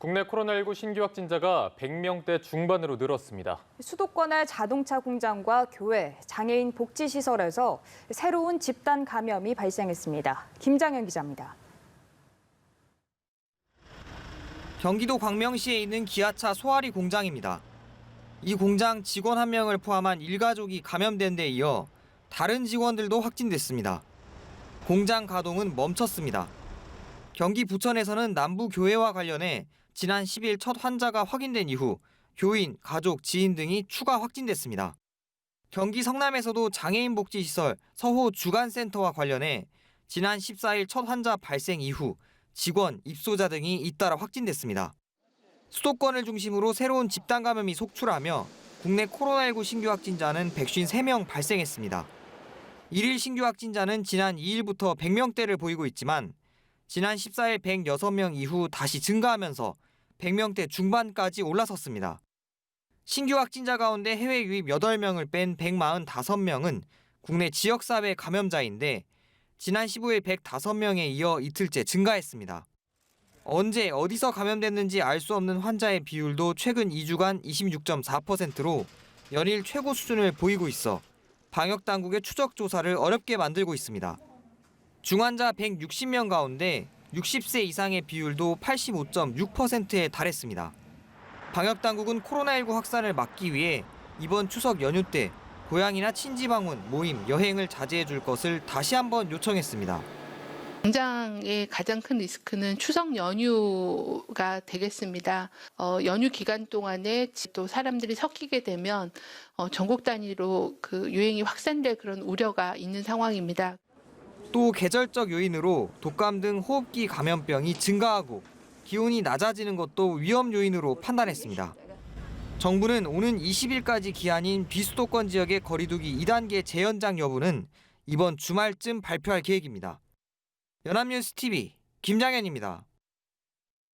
국내 코로나19 신규 확진자가 100명대 중반으로 늘었습니다. 수도권의 자동차 공장과 교회, 장애인 복지시설에서 새로운 집단 감염이 발생했습니다. 김장현 기자입니다. 경기도 광명시에 있는 기아차 소아리 공장입니다. 이 공장 직원 1명을 포함한 일가족이 감염된 데 이어 다른 직원들도 확진됐습니다. 공장 가동은 멈췄습니다. 경기 부천에서는 남부교회와 관련해 지난 10일 첫 환자가 확인된 이후 교인, 가족, 지인 등이 추가 확진됐습니다. 경기 성남에서도 장애인 복지시설 서호 주간센터와 관련해 지난 14일 첫 환자 발생 이후 직원, 입소자 등이 잇따라 확진됐습니다. 수도권을 중심으로 새로운 집단 감염이 속출하며 국내 코로나19 신규 확진자는 153명 발생했습니다. 1일 신규 확진자는 지난 2일부터 100명대를 보이고 있지만 지난 14일 106명 이후 다시 증가하면서 100명대 중반까지 올라섰습니다. 신규 확진자 가운데 해외 유입 8명을 뺀 145명은 국내 지역사회 감염자인데 지난 15일 105명에 이어 이틀째 증가했습니다. 언제 어디서 감염됐는지 알 수 없는 환자의 비율도 최근 2주간 26.4%로 연일 최고 수준을 보이고 있어 방역당국의 추적 조사를 어렵게 만들고 있습니다. 중환자 160명 가운데 60세 이상의 비율도 85.6%에 달했습니다. 방역당국은 코로나19 확산을 막기 위해 이번 추석 연휴 때 고향이나 친지 방문, 모임, 여행을 자제해 줄 것을 다시 한번 요청했습니다. 공장의 가장 큰 리스크는 추석 연휴가 되겠습니다. 연휴 기간 동안에 또 사람들이 섞이게 되면 전국 단위로 그 유행이 확산될 그런 우려가 있는 상황입니다. 또 계절적 요인으로 독감 등 호흡기 감염병이 증가하고 기온이 낮아지는 것도 위험 요인으로 판단했습니다. 정부는 오는 20일까지 기한인 비수도권 지역의 거리두기 2단계 재연장 여부는 이번 주말쯤 발표할 계획입니다. 연합뉴스 TV 김장현입니다.